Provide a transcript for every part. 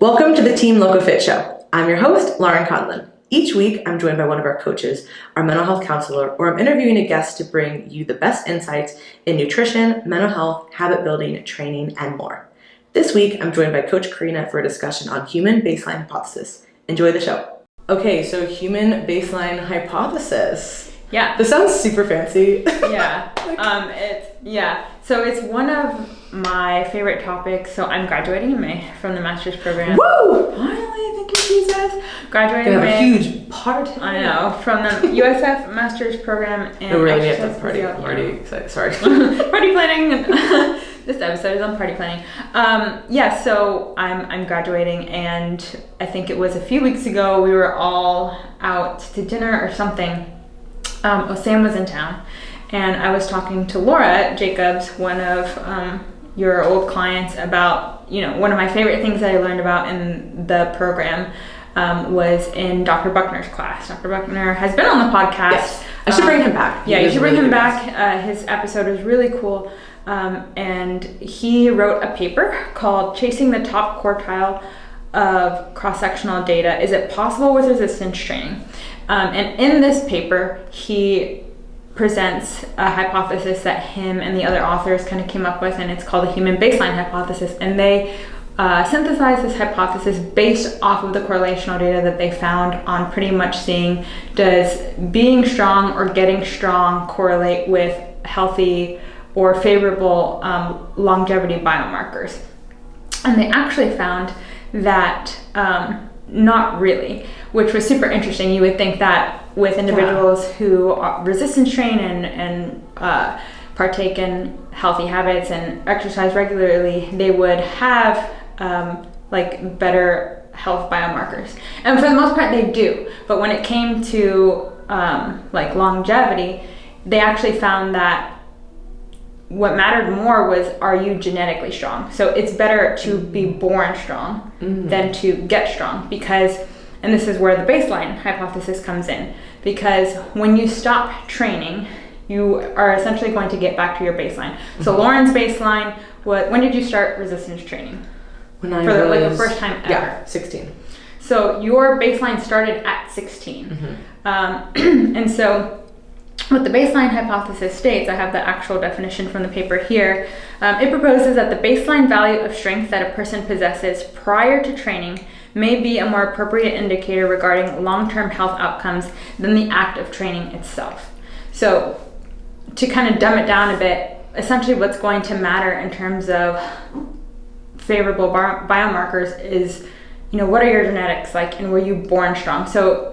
Welcome to the Team Loco Fit Show. I'm your host, Laurin and Karina. Each week, I'm joined by one of our coaches, our mental health counselor, or I'm interviewing a guest to bring you the best insights in nutrition, mental health, habit building, training, and more. This week, I'm joined by Coach Karina for a discussion on human baseline hypothesis. Enjoy the show. Okay, so human baseline hypothesis. Yeah. This sounds super fancy. Yeah. So it's one of my favorite topics. So I'm graduating in May from the master's program. Woo! Finally, thank you, Jesus. Graduating in We have May. a huge party. I know, from the USF master's program and No, really, we exercise have to party. I'm already excited. Sorry. party planning. This episode is on party planning. So I'm graduating, and I think it was a few weeks ago we were all out to dinner or something. Sam was in town, and I was talking to Laura Jacobs, one of your old clients, about, one of my favorite things that I learned about in the program was in Dr. Buckner's class. Dr. Buckner has been on the podcast. Yes. I should bring him back. Yeah, you should bring him back. His episode was really cool. And he wrote a paper called Chasing the Top Quartile of Cross-Sectional Data. Is it possible with resistance training? And in this paper, he presents a hypothesis that him and the other authors kind of came up with, and it's called the human baseline hypothesis. And they synthesized this hypothesis based off of the correlational data that they found on pretty much seeing, does being strong or getting strong correlate with healthy or favorable longevity biomarkers. And they actually found that not really, which was super interesting. You would think that with individuals who resistance train and partake in healthy habits and exercise regularly, they would have better health biomarkers. And for the most part, they do. But when it came to longevity, they actually found that what mattered more was, are you genetically strong? So it's better to be born strong than to get strong, because, and this is where the baseline hypothesis comes in, because when you stop training, you are essentially going to get back to your baseline. So Laurin's baseline, when did you start resistance training? When I was the first time ever? Yeah, 16. So your baseline started at 16. And so what the baseline hypothesis states, I have the actual definition from the paper here. It proposes that the baseline value of strength that a person possesses prior to training may be a more appropriate indicator regarding long-term health outcomes than the act of training itself. So to kind of dumb it down a bit, essentially what's going to matter in terms of favorable biomarkers is, what are your genetics like, and were you born strong? So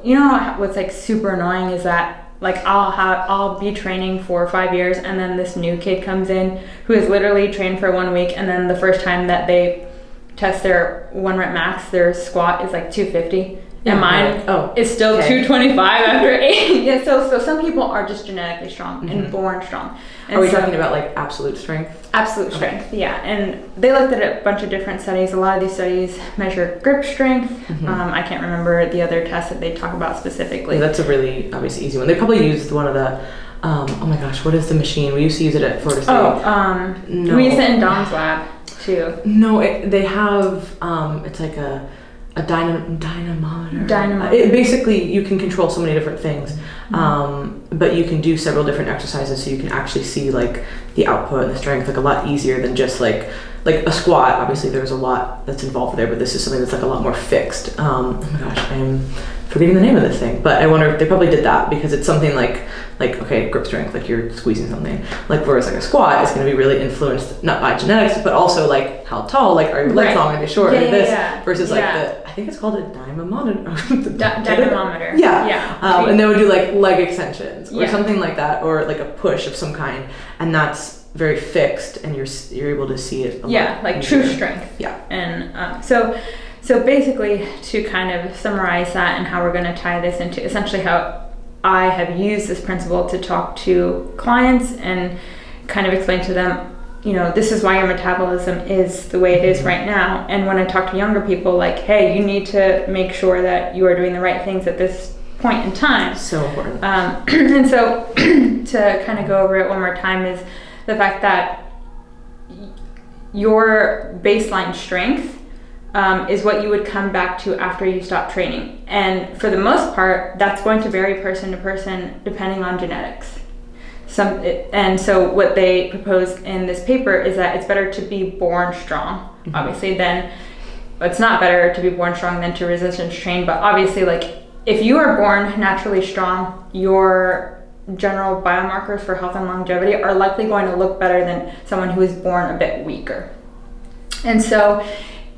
what's super annoying is that I'll be training for 5 years, and then this new kid comes in who has literally trained for 1 week, and then the first time that they test their 1 rep max, their squat is 250, and mine is still 225 after 8. Yeah, so some people are just genetically strong and born strong. And are we talking about absolute strength? Absolute strength, yeah. And they looked at a bunch of different studies. A lot of these studies measure grip strength. I can't remember the other tests that they talk about specifically. Yeah, that's a really obviously easy one. They probably used one of the, oh my gosh, what is the machine? We used to use it at Florida State. No. We used it in Dom's lab too. No, they have, it's like a dynamometer. Dynamometer. Basically, you can control so many different things, but you can do several different exercises, so you can actually see the output and the strength a lot easier than just like a squat. Obviously, there's a lot that's involved there, but this is something that's a lot more fixed. Oh my gosh, I'm forgetting the name of this thing, but I wonder if they probably did that because it's something like okay, grip strength, you're squeezing something, whereas a squat is going to be really influenced not by genetics, but also how tall, are your legs long, are they short, versus I think it's called a dynamometer. Dynamometer. Yeah. And they would do leg extensions or something like that, or a push of some kind, and that's very fixed, and you're able to see it a lot true easier. strength. Yeah. And so basically, to kind of summarize that and how we're going to tie this into essentially how I have used this principle to talk to clients and kind of explain to them, this is why your metabolism is the way it is right now. And when I talk to younger people, hey, you need to make sure that you are doing the right things at this point in time. So important. And so to kind of go over it one more time is the fact that your baseline strength is what you would come back to after you stop training. And for the most part, that's going to vary person to person depending on genetics. And so what they propose in this paper is that it's better to be born strong, obviously, than it's not better to be born strong than to resistance train, but obviously, like, if you are born naturally strong, your general biomarkers for health and longevity are likely going to look better than someone who is born a bit weaker. And so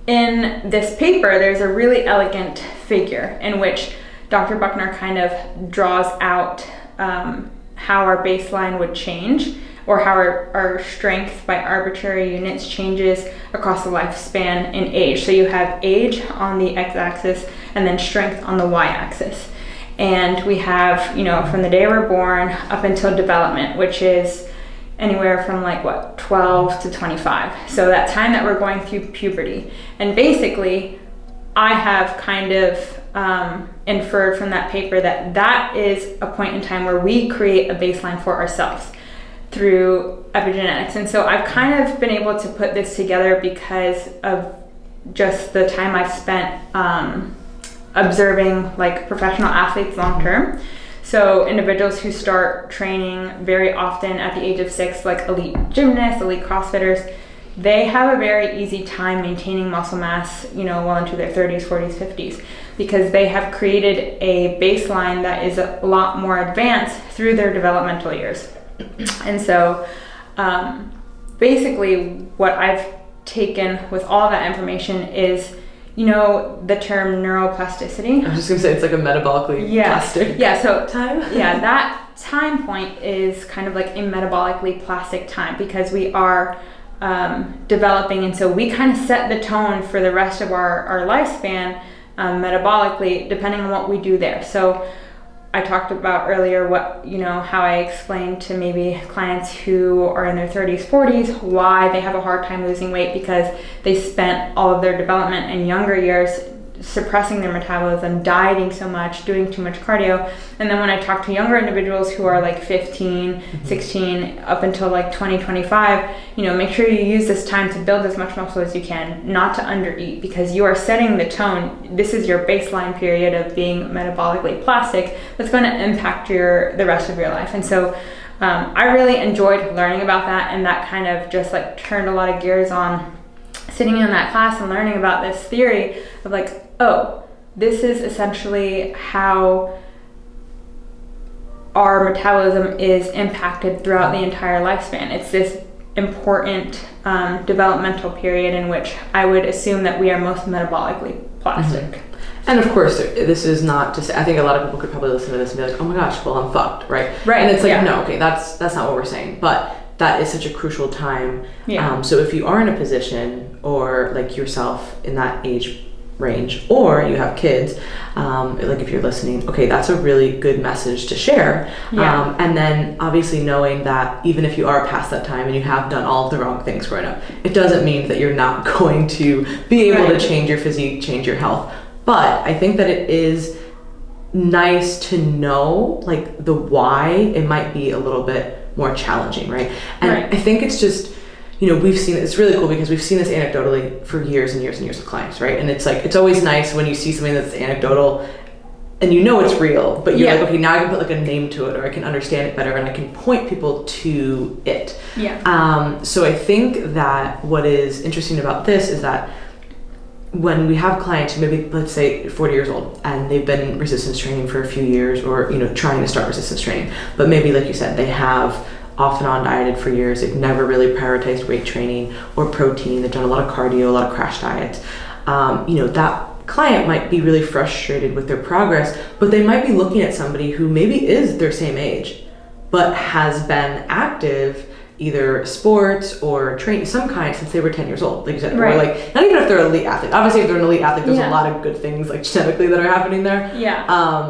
in this paper, there's a really elegant figure in which Dr. Buckner kind of draws out how our baseline would change, or how our strength by arbitrary units changes across the lifespan in age. So you have age on the x-axis and then strength on the y-axis. And we have, you know, from the day we're born up until development, which is anywhere from 12 to 25. So that time that we're going through puberty. And basically, I have kind of inferred from that paper that that is a point in time where we create a baseline for ourselves through epigenetics. And so I've kind of been able to put this together because of just the time I've spent observing professional athletes long term. So individuals who start training very often at the age of 6, like elite gymnasts, elite CrossFitters, they have a very easy time maintaining muscle mass, well into their 30s, 40s, 50s, because they have created a baseline that is a lot more advanced through their developmental years. And so basically what I've taken with all of that information is, the term neuroplasticity. I was just gonna say it's like a metabolically plastic time. That time point is kind of like a metabolically plastic time, because we are developing, and so we kind of set the tone for the rest of our lifespan metabolically, depending on what we do there. So I talked about earlier how I explained to maybe clients who are in their 30s, 40s, why they have a hard time losing weight, because they spent all of their development and younger years suppressing their metabolism, dieting so much, doing too much cardio. And then when I talk to younger individuals who are 15, 16, up until 20, 25, make sure you use this time to build as much muscle as you can, not to undereat, because you are setting the tone. This is your baseline period of being metabolically plastic that's going to impact the rest of your life. And so I really enjoyed learning about that, and that kind of just turned a lot of gears on sitting in that class and learning about this theory of this is essentially how our metabolism is impacted throughout the entire lifespan. It's this important developmental period in which I would assume that we are most metabolically plastic. Mm-hmm. And of course, this is not to say, I think a lot of people could probably listen to this and be like, oh my gosh, well, I'm fucked, right? Right. And it's no, okay, that's not what we're saying. But that is such a crucial time. Yeah. So if you are in a position, or yourself in that age range, or you have kids, if you're listening, okay, that's a really good message to share. Yeah. And then obviously knowing that even if you are past that time and you have done all of the wrong things growing up, it doesn't mean that you're not going to be able to change your physique, change your health. But I think that it is nice to know the why it might be a little bit more challenging, right? And I think it's just, we've seen it's really cool because we've seen this anecdotally for years and years and years with clients, right? And it's always nice when you see something that's anecdotal and it's real, but you're okay, now I can put a name to it, or I can understand it better, and I can point people to it. Yeah. So I think that what is interesting about this is that when we have clients who maybe, let's say 40 years old, and they've been resistance training for a few years, or trying to start resistance training, but maybe like you said, they have off and on dieted for years, they've never really prioritized weight training or protein, they've done a lot of cardio, a lot of crash diets, that client might be really frustrated with their progress, but they might be looking at somebody who maybe is their same age but has been active, either sports or training some kind, since they were 10 years old, like you said. Right. Or not even if they're an elite athlete. Obviously, if they're an elite athlete, there's a lot of good things genetically that are happening there. Yeah.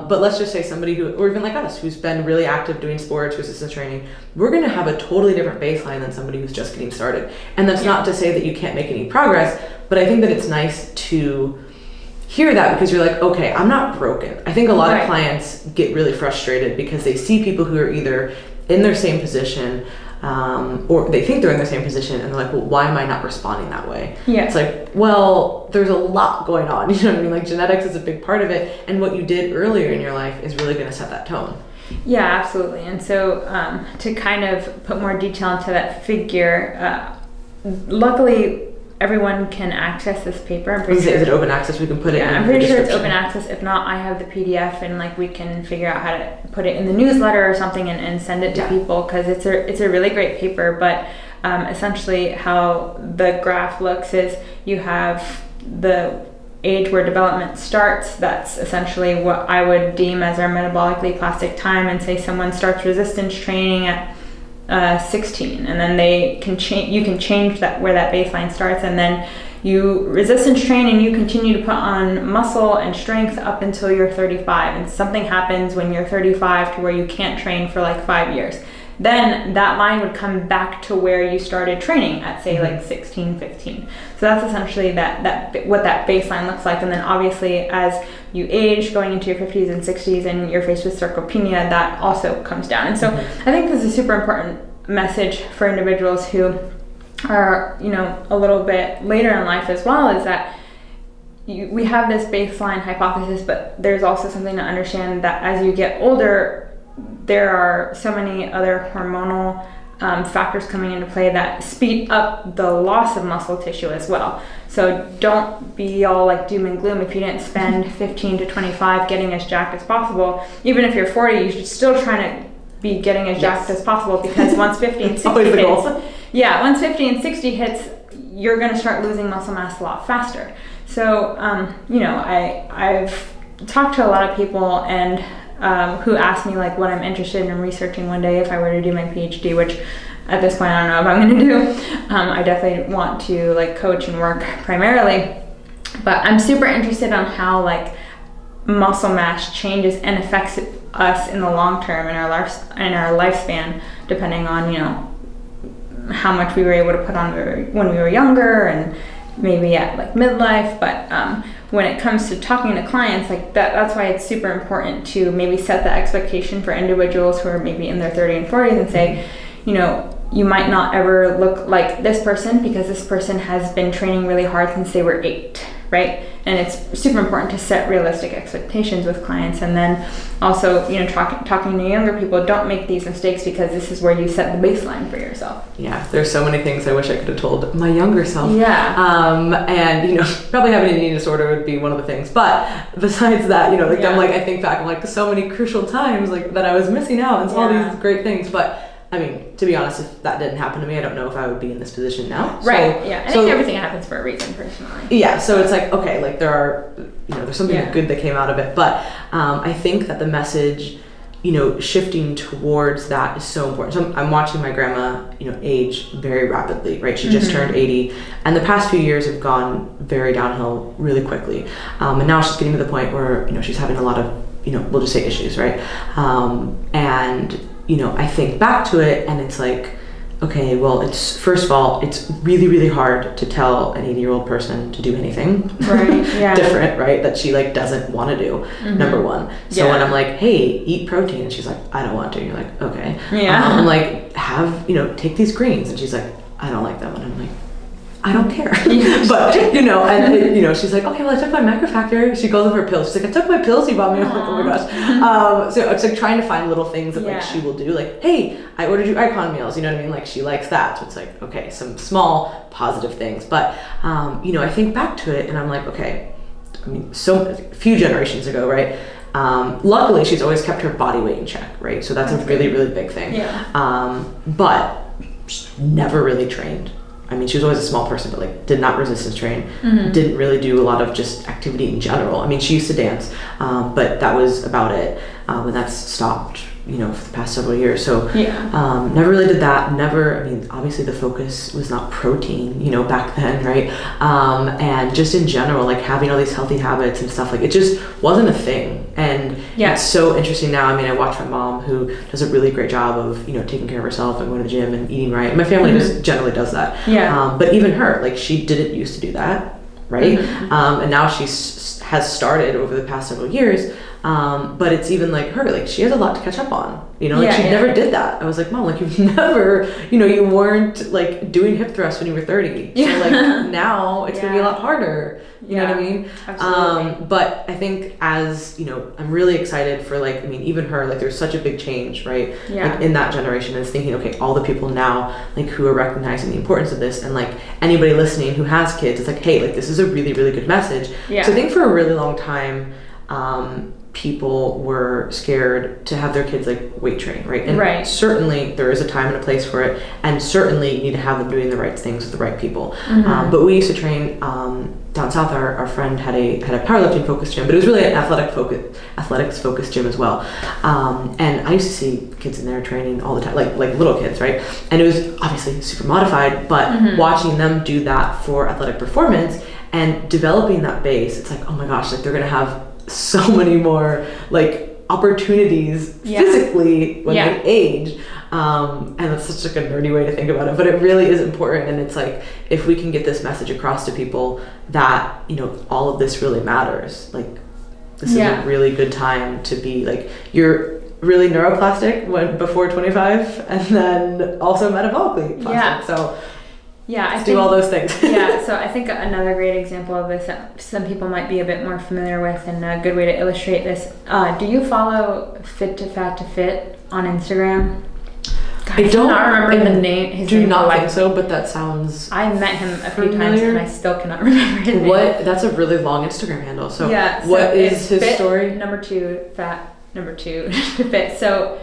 But let's just say somebody who, or even like us, who's been really active doing sports, resistance training, we're going to have a totally different baseline than somebody who's just getting started. And that's not to say that you can't make any progress, but I think that it's nice to hear that, because you're okay, I'm not broken. I think a lot of clients get really frustrated because they see people who are either in their same position, or they think they're in the same position, and they're like, well, why am I not responding that way? Yeah. It's like, well, there's a lot going on. You know what I mean? Like genetics is a big part of it, and what you did earlier in your life is really going to set that tone. Yeah, absolutely. And so to kind of put more detail into that figure, luckily everyone can access this paper. I'm pretty sure. Is it open access? We can put it in I'm pretty sure it's open access. If not, I have the PDF, and like we can figure out how to put it in the newsletter or something and send it to people, because it's a really great paper. But essentially how the graph looks is you have the age where development starts. That's essentially what I would deem as our metabolically plastic time, and say someone starts resistance training at 16, and then you can change that where that baseline starts, and then you resistance train and you continue to put on muscle and strength up until you're 35, and something happens when you're 35 to where you can't train for like 5 years. Then that line would come back to where you started training at, say, like 16, 15. So that's essentially that what that baseline looks like. And then obviously as you age, going into your 50s and 60s, and you're faced with sarcopenia, that also comes down. And so I think this is a super important message for individuals who are, a little bit later in life as well, is that we have this baseline hypothesis, but there's also something to understand that as you get older, there are so many other hormonal factors coming into play that speed up the loss of muscle tissue as well. So don't be all like doom and gloom if you didn't spend 15 to 25 getting as jacked as possible. Even if you're 40, you should still try to be getting as jacked as possible, because once 50 and 60 hits, once 50 and 60 hits, you're going to start losing muscle mass a lot faster. So, I've talked to a lot of people and who asked me like what I'm interested in researching one day if I were to do my PhD, which at this point I don't know if I'm going to do. I definitely want to like coach and work primarily, but I'm super interested on how like muscle mass changes and affects us in the long term in our lifespan, depending on how much we were able to put on when we were younger and maybe at like midlife. But when it comes to talking to clients, like that's why it's super important to maybe set the expectation for individuals who are maybe in their 30s and 40s and say, you might not ever look like this person because this person has been training really hard since they were 8, right? And it's super important to set realistic expectations with clients. And then also, talking to younger people, don't make these mistakes, because this is where you set the baseline for yourself. Yeah, there's so many things I wish I could have told my younger self. Yeah. And, probably having an eating disorder would be one of the things. But besides that, I think back, I'm like, so many crucial times like that I was missing out and all these great things. But I mean, to be honest, if that didn't happen to me, I don't know if I would be in this position now. Right. I think everything happens for a reason, personally. Yeah. So it's like, okay, like there's something good that came out of it. But I think that the message, shifting towards that is so important. So I'm watching my grandma, age very rapidly, right? She just turned 80, and the past few years have gone very downhill really quickly. And now she's getting to the point where, she's having a lot of, we'll just say issues, right? And I think back to it and it's like, okay, well, it's first of all, it's really, really hard to tell an 80-year-old person to do anything different, right? That she like doesn't want to do, number one. So when I'm like, hey, eat protein, and she's like, I don't want to. And you're like, okay. I'm like, take these greens, and she's like, I don't like them. And I'm like, I don't care. But, and she's like, okay, well, I took my macrofactor. She goes over her pills. She's like, I took my pills you bought me. I'm like, oh my gosh. So it's like trying to find little things that like she will do. Like, hey, I ordered you icon meals. You know what I mean? Like, she likes that. So it's like, okay, some small positive things. But, I think back to it and I'm like, okay, I mean, so few generations ago, right? Luckily, she's always kept her body weight in check, right? So that's a really, really big thing. But never really trained. I mean, she was always a small person, but like did not resistance train, didn't really do a lot of just activity in general. I mean, she used to dance, but that was about it. And that's stopped, for the past several years. So never really did that. Never, I mean, obviously the focus was not protein, back then, right? And just in general, like having all these healthy habits and stuff, like it just wasn't a thing. And it's so interesting now. I mean, I watch my mom, who does a really great job of, taking care of herself and going to the gym and eating right. And my family just generally does that. But even her, like she didn't used to do that, right? And now she has started over the past several years, But it's even like her, like she has a lot to catch up on, you know, like she Yeah. never did that. I was like, Mom, like you've never, you know, you weren't like doing hip thrusts when you were 30. So like now it's gonna be a lot harder. You know what I mean? Absolutely. But I think as, you know, I'm really excited for like, I mean, even her, like there's such a big change, right? Yeah. Like in that generation is thinking, okay, all the people now like who are recognizing the importance of this, and like anybody listening who has kids, it's like, hey, like this is a really, really good message. Yeah. So I think for a really long time, people were scared to have their kids like weight train, right? And certainly there is a time and a place for it, and certainly you need to have them doing the right things with the right people. But we used to train down south. Our friend had a powerlifting focused gym, but it was really an athletics focused gym as well. And I used to see kids in there training all the time, like little kids, right? And it was obviously super modified, but watching them do that for athletic performance and developing that base, it's like, oh my gosh, like they're gonna have so many more like opportunities physically when they age, and that's such like a nerdy way to think about it, but it really is important. And it's like, if we can get this message across to people that, you know, all of this really matters, like this is a really good time to be like, you're really neuroplastic when before 25, and then also metabolically plastic. So let's do all those things. So I think another great example of this that some people might be a bit more familiar with, and a good way to illustrate this, do you follow Fit to Fat to Fit on Instagram? God, I don't remember the name. His name not think so, but that sounds I met him a few times and I still cannot remember his name. That's a really long Instagram handle. So so what is his fit, story? Number 2, fat, number 2 to fit. So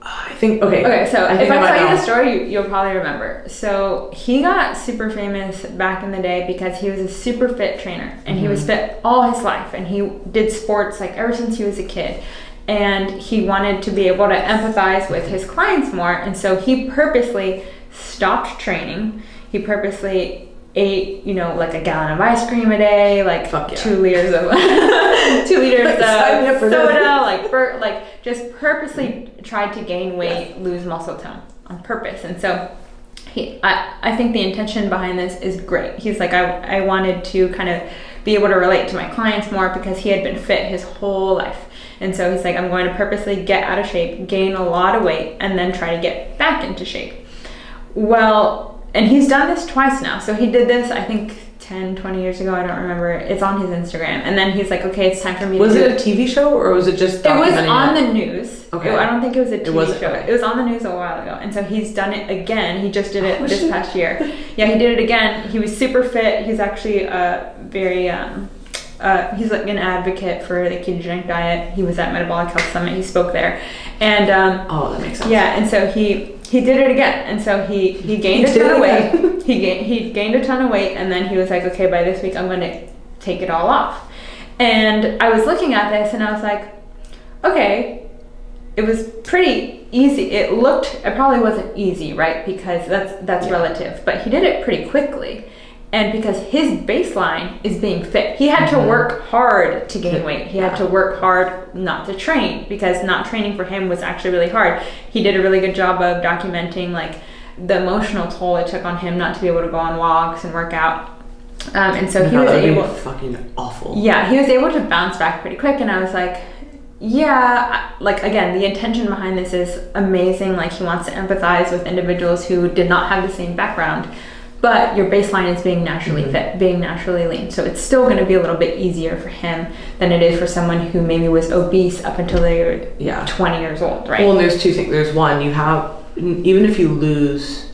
I think so if I tell you the story, you'll probably remember. So he got super famous back in the day because he was a super fit trainer, and he was fit all his life, and he did sports like ever since he was a kid, and he wanted to be able to empathize with his clients more, and so he purposely stopped training. He purposely ate, you know, like a gallon of ice cream a day, like 2 liters of 2 liters of soda, like just purposely tried to gain weight, lose muscle tone on purpose. And so I think the intention behind this is great. He's like, I wanted to kind of be able to relate to my clients more because he had been fit his whole life. And so he's like, I'm going to purposely get out of shape, gain a lot of weight, and then try to get back into shape. Well, and he's done this twice now. So he did this, I think, 10, 20 years ago. I don't remember. It's on his Instagram. And then he's like, okay, it's time for me to do it. Was it a TV show or was it just It was on the news. Okay. I don't think it was a TV show. Okay. It was on the news a while ago. And so he's done it again. He just did it this past year. Yeah, he did it again. He was super fit. He's actually very... he's like an advocate for the ketogenic diet. He was at Metabolic Health Summit. He spoke there. And that makes sense. Yeah, and so he did it again, and so he gained a ton of weight. He gained a ton of weight, and then he was like, okay, by this week I'm going to take it all off. And I was looking at this, and I was like, okay, it was pretty easy. It probably wasn't easy, right? Because that's relative, but he did it pretty quickly. And because his baseline is being fit, he had to work hard to gain weight. He had to work hard not to train, because not training for him was actually really hard. He did a really good job of documenting like the emotional toll it took on him not to be able to go on walks and work out. And so he was able. Fucking awful. Yeah, he was able to bounce back pretty quick, and I was like, yeah, like again, the intention behind this is amazing. Like he wants to empathize with individuals who did not have the same background. But your baseline is being naturally fit, being naturally lean. So it's still going to be a little bit easier for him than it is for someone who maybe was obese up until they were 20 years old, right? Well, and there's two things. There's one, you have, even if you lose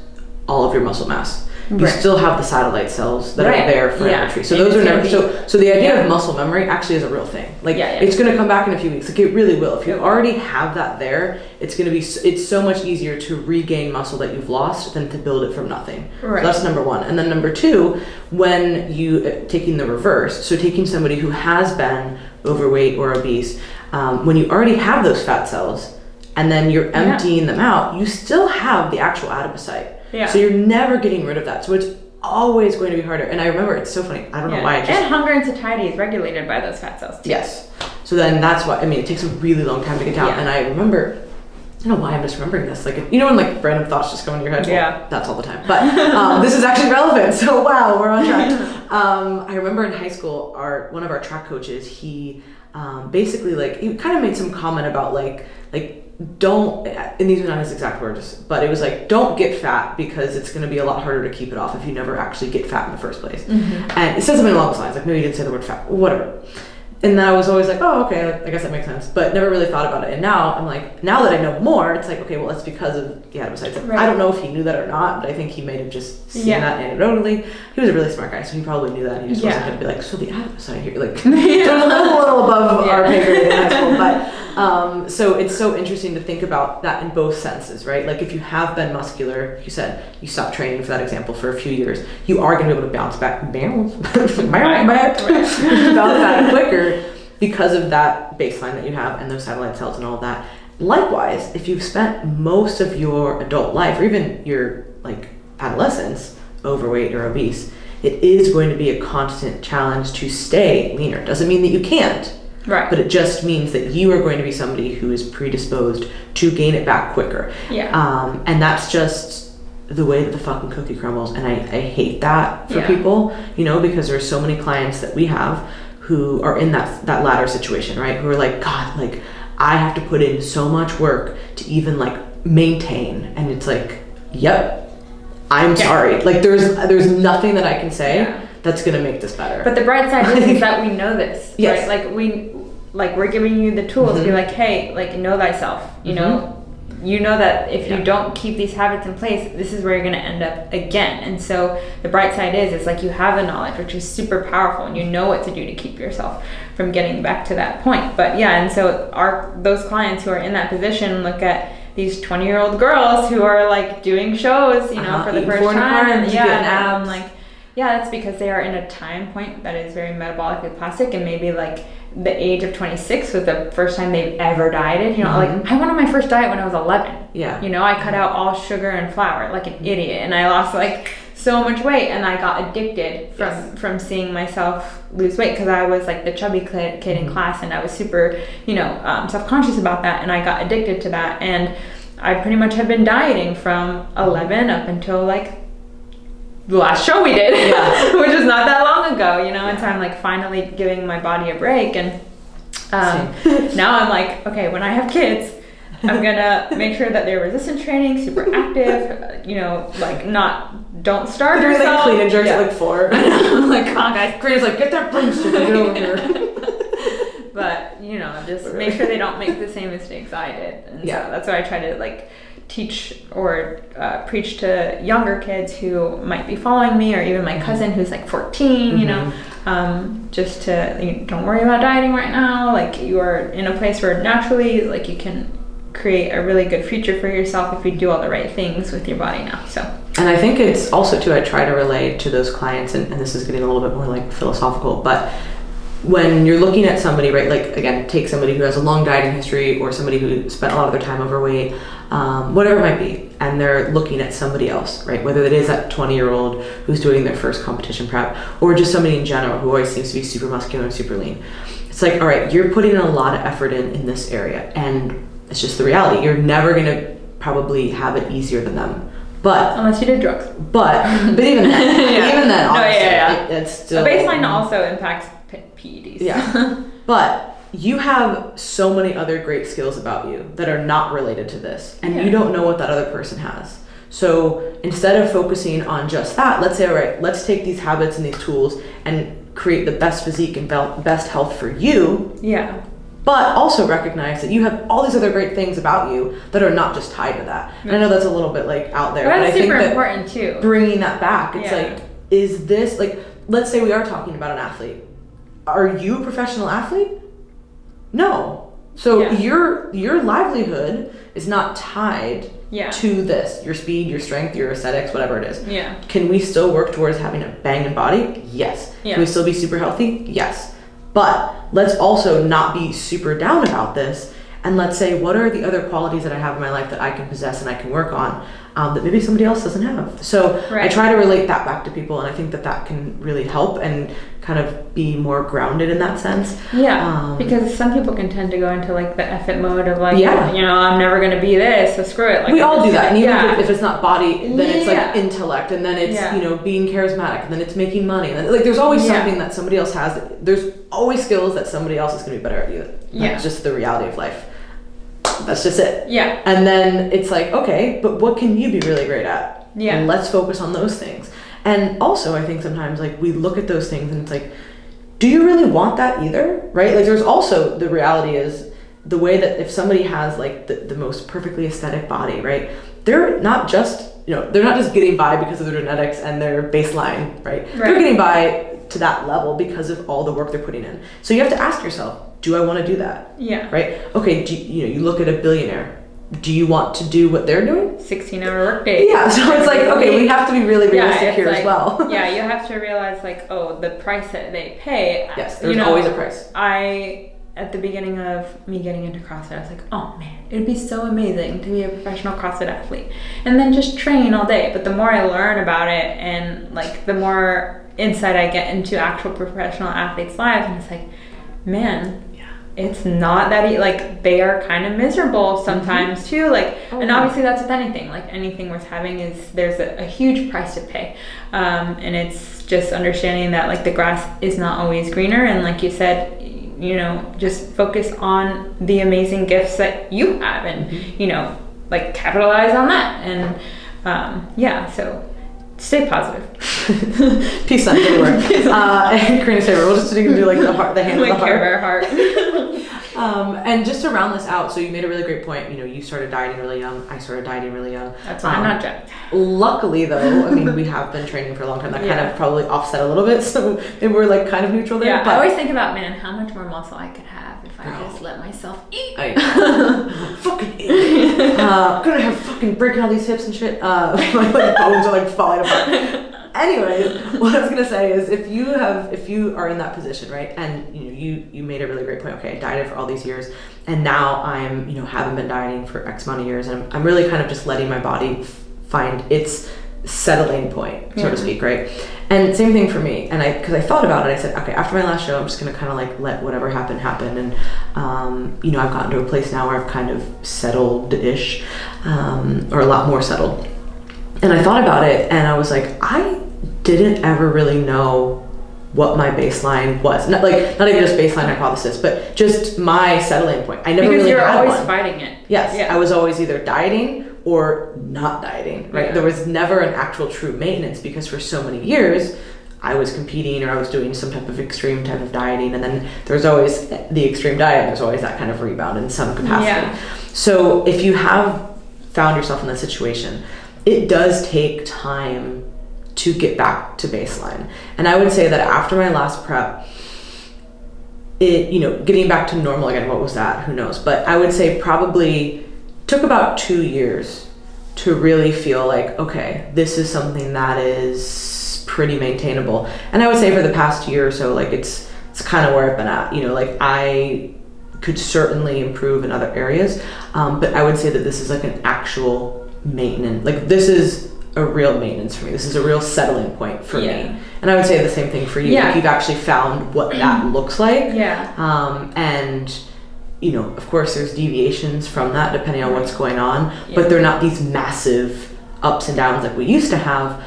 all of your muscle mass, you still have the satellite cells that are there for entry. So those are never, so the idea of muscle memory actually is a real thing. Like it's going to come back in a few weeks. Like it really will. If you already have that there, it's going to be, it's so much easier to regain muscle that you've lost than to build it from nothing. Right. So that's number one. And then number two, when you, taking the reverse, so taking somebody who has been overweight or obese, when you already have those fat cells and then you're emptying them out, you still have the actual adipocyte. Yeah. So you're never getting rid of that. So it's always going to be harder. And I remember, it's so funny. I don't know why. And hunger and satiety is regulated by those fat cells too. Yes. So then that's why, I mean, it takes a really long time to get down. And I remember I don't know why I'm just remembering this. Like, you know when like random thoughts just go into your head? Yeah. Well, that's all the time. But this is actually relevant. So wow, we're on track. I remember in high school, one of our track coaches, he basically like, he kind of made some comment about like don't, and these are not his exact words, but it was like, don't get fat because it's going to be a lot harder to keep it off if you never actually get fat in the first place. And it said something along those lines, like maybe he didn't say the word fat, whatever. And then I was always like, oh, okay, like, I guess that makes sense, but never really thought about it. And now I'm like, now that I know more, it's like, okay, well, it's because of the adipocytes. Right. I don't know if he knew that or not, but I think he may have just seen that anecdotally. He was a really smart guy, so he probably knew that. And he just wasn't going to be like, so the adipocyte here, like, a little above our pay grade in high school. But so it's so interesting to think about that in both senses, right? Like if you have been muscular, you said you stopped training for that example for a few years, you are going to be able to bounce back quicker because of that baseline that you have and those satellite cells and all of that. Likewise, if you've spent most of your adult life or even your like adolescence overweight or obese, it is going to be a constant challenge to stay leaner. Doesn't mean that you can't. Right. But it just means that you are going to be somebody who is predisposed to gain it back quicker. Yeah. And that's just the way that the fucking cookie crumbles. And I hate that for people, you know, because there's so many clients that we have who are in that latter situation, right? Who are like, God, like I have to put in so much work to even like maintain. And it's like, yep, I'm sorry. Like there's nothing that I can say that's gonna make this better. But the bright side is that we know this, right? Like we're giving you the tools to be like, hey, like know thyself, you know that if you don't keep these habits in place, this is where you're going to end up again. And so the bright side is like you have the knowledge, which is super powerful, and you know what to do to keep yourself from getting back to that point. But yeah, and so those clients who are in that position look at these 20-year-old girls who are like doing shows, you know, for the first time. And I'm like, yeah, that's because they are in a time point that is very metabolically plastic, and maybe like the age of 26 was the first time they've ever dieted. You know, like I went on my first diet when I was 11. Yeah. You know, I cut out all sugar and flour like an idiot, and I lost like so much weight, and I got addicted from seeing myself lose weight because I was like the chubby kid in class, and I was super, you know, self-conscious about that, and I got addicted to that, and I pretty much have been dieting from 11 up until like the last show we did, which is not that long ago, you know, and so I'm like finally giving my body a break, and now I'm like, okay, when I have kids, I'm gonna make sure that they're resistance training, super active, you know, like don't starve yourself. You're like clean and jerks at like 4. I'm like, come on guys, Karina's like, get that broomstick and get over here. But, you know, just make sure they don't make the same mistakes I did. And so that's why I try to like teach or preach to younger kids who might be following me, or even my cousin who's like 14, you know, just to, don't worry about dieting right now. Like you are in a place where naturally, like you can create a really good future for yourself if you do all the right things with your body now. So, and I think it's also too, I try to relate to those clients, and this is getting a little bit more like philosophical, but when you're looking at somebody, right, like again, take somebody who has a long dieting history, or somebody who spent a lot of their time overweight, whatever it might be, and they're looking at somebody else, right, whether it is that 20-year-old who's doing their first competition prep, or just somebody in general who always seems to be super muscular and super lean. It's like, all right, you're putting in a lot of effort in this area, and it's just the reality. You're never going to probably have it easier than them. But unless you did drugs. But even then, honestly, it's still... A baseline also impacts PEDs. Yeah. But you have so many other great skills about you that are not related to this, and you don't know what that other person has. So instead of focusing on just that, let's say, all right, let's take these habits and these tools and create the best physique and best health for you. Yeah. But also recognize that you have all these other great things about you that are not just tied to that. And I know that's a little bit like out there, but I think that important too. Bringing that back, it's like, is this like, let's say we are talking about an athlete. Are you a professional athlete? No. So your livelihood is not tied to this. Your speed, your strength, your aesthetics, whatever it is. Yeah. Can we still work towards having a banging body? Yes. Yeah. Can we still be super healthy? Yes. But let's also not be super down about this, and let's say, what are the other qualities that I have in my life that I can possess and I can work on? that maybe somebody else doesn't have. So I try to relate that back to people, and I think that can really help and kind of be more grounded in that sense. Yeah, because some people can tend to go into like the F it mode of like, I'm never going to be this, so screw it. Like, we all do that. And even if it's not body, then it's like intellect, and then it's, being charismatic, and then it's making money. And then, like, there's always something that somebody else has. There's always skills that somebody else is going to be better at you. That's just the reality of life. That's just it. Yeah. And then it's like, okay, but what can you be really great at? Yeah. And let's focus on those things. And also, I think sometimes, like, we look at those things and it's like, do you really want that either? Right? Like, there's also, the reality is the way that if somebody has, like, the most perfectly aesthetic body, right? They're not just, they're not just getting by because of their genetics and their baseline, right? They're getting by to that level because of all the work they're putting in. So you have to ask yourself, do I want to do that? Yeah. Right? Okay, you look at a billionaire. Do you want to do what they're doing? 16-hour workday. Yeah, so it's like, okay, we have to be really realistic here as well. Yeah, you have to realize, like, the price that they pay. Yes, there's always a price. At the beginning of me getting into CrossFit, I was like, oh man, it would be so amazing to be a professional CrossFit athlete and then just train all day. But the more I learn about it and, like, the more insight I get into actual professional athletes' lives, and it's like, man, it's not that like, they are kind of miserable sometimes too, like, and obviously that's with anything, like, anything worth having is there's a huge price to pay, and it's just understanding that, like, the grass is not always greener, and like you said, just focus on the amazing gifts that you have, and like, capitalize on that, and so stay positive. Peace sign everywhere. And Karina's favorite. We'll just do like the hand of the heart. And just to round this out, so you made a really great point. You started dieting really young. I started dieting really young. That's why I'm not jacked. Luckily, though, I mean, we have been training for a long time. That kind of probably offset a little bit. So we're like kind of neutral there. Yeah, but I always think about, man, how much more muscle I could have if I just let myself eat. Fucking eat. Gonna have fucking breaking all these hips and shit. My bones are like falling apart. Anyways, what I was gonna say is, if you are in that position, right, and you made a really great point. Okay, I dieted for all these years, and now I'm haven't been dieting for X amount of years, and I'm really kind of just letting my body find its settling point, so to speak, right? And same thing for me. And because I thought about it, I said, okay, after my last show, I'm just gonna kind of like let whatever happen. And I've gotten to a place now where I've kind of settled-ish, or a lot more settled. And I thought about it, and I was like, I didn't ever really know what my baseline was. Not even just baseline hypothesis, but just my settling point. I never really had one. Because you're always fighting it. Yes, yeah. I was always either dieting or not dieting, right? Yeah. There was never an actual true maintenance, because for so many years, I was competing or I was doing some type of extreme type of dieting, and then there's always the extreme diet, there's always that kind of rebound in some capacity. Yeah. So if you have found yourself in that situation, it does take time to get back to baseline. And I would say that after my last prep, getting back to normal again, what was that? Who knows? But I would say probably took about 2 years to really feel like, okay, this is something that is pretty maintainable. And I would say for the past year or so, like, it's kind of where I've been at. Like, I could certainly improve in other areas, but I would say that this is like an actual maintenance. Like, this is a real maintenance for me. This is a real settling point for me. And I would say the same thing for you. Yeah. Like, you've actually found what that looks like. Yeah. And of course there's deviations from that depending on what's going on, but they're not these massive ups and downs like we used to have.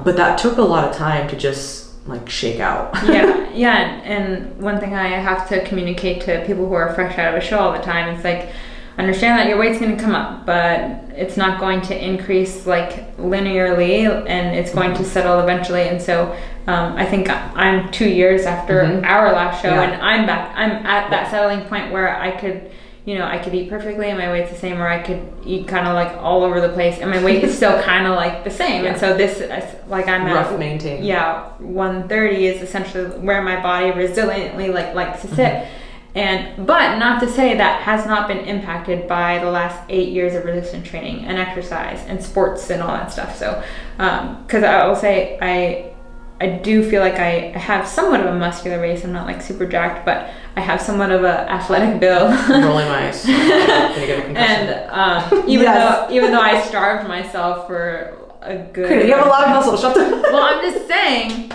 But that took a lot of time to just like shake out. And one thing I have to communicate to people who are fresh out of a show all the time is like, understand that your weight's going to come up, but it's not going to increase like linearly, and it's going to settle eventually. And so I think I'm 2 years after our last show, and I'm back. I'm at that settling point where I could eat perfectly and my weight's the same, or I could eat kind of like all over the place and my weight is still kind of like the same. And so this, like, I'm rough at maintain. 130 is essentially where my body resiliently likes to sit. But not to say that has not been impacted by the last 8 years of resistance training and exercise and sports and all that stuff. So, because I will say I do feel like I have somewhat of a muscular base. I'm not like super jacked, but I have somewhat of an athletic build. Rolling my eyes. Gonna get a concussion. And even though I starved myself for a good... Karina, you have a lot of muscle. Shut the... Well, I'm just saying,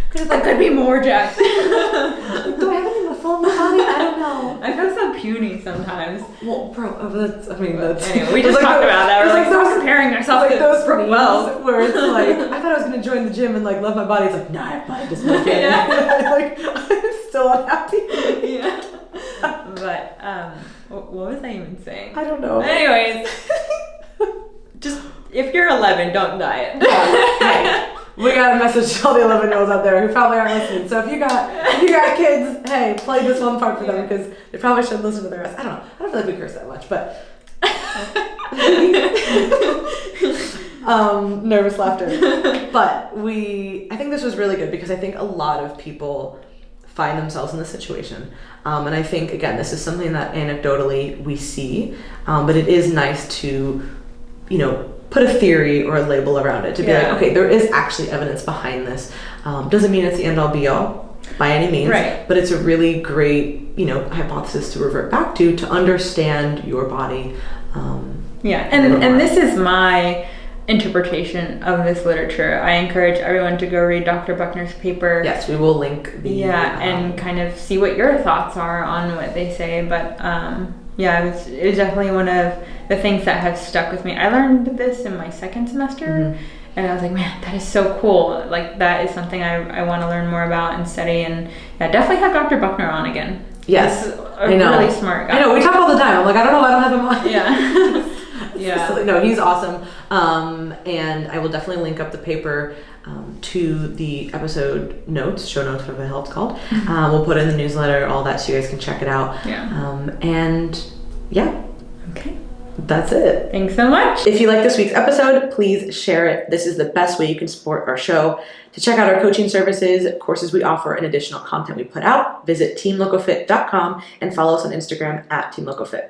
because I could be more jacked. Do I have any muscle in my body? I don't know. I feel so puny sometimes. Well, bro, that's... Anyway, we just talked about that. We're like, stop comparing ourselves to those Brooke Wells. where it's like, I thought I was going to join the gym and like love my body. It's like, nah, I have body dysmorphia. Yeah. Like, I'm still unhappy. Yeah. But, what was I even saying? I don't know. Anyways, just, if you're 11, don't diet. Hey, we got a message to all the 11-year-olds out there who probably aren't listening. So if you got kids, hey, play this one part for them because they probably should listen to the rest. I don't know. I don't feel like we curse that much, but nervous laughter. But I think this was really good because I think a lot of people find themselves in this situation. And I think, again, this is something that anecdotally we see, but it is nice to, put a theory or a label around it to be like, okay, there is actually evidence behind this. Doesn't mean it's the end all be all by any means, right. But it's a really great, hypothesis to revert back to understand your body. And this is my interpretation of this literature. I encourage everyone to go read Dr. Buckner's paper. Yes, we will link the... and kind of see what your thoughts are on what they say. But it was definitely one of the things that have stuck with me. I learned this in my second semester, and I was like, man, that is so cool. Like, that is something I want to learn more about and study. And definitely have Dr. Buckner on again. Yes, he's a really smart guy. I know, we talk all the time. I'm like, I don't know if I don't have him on. Yeah. Yeah. No, he's awesome. And I will definitely link up the paper to the episode notes, show notes, whatever the hell it's called. We'll put it in the newsletter, all that, so you guys can check it out. Okay. That's it. Thanks so much. If you like this week's episode, please share it. This is the best way you can support our show. To check out our coaching services, courses we offer, and additional content we put out, visit teamlocofit.com and follow us on Instagram @teamlocofit.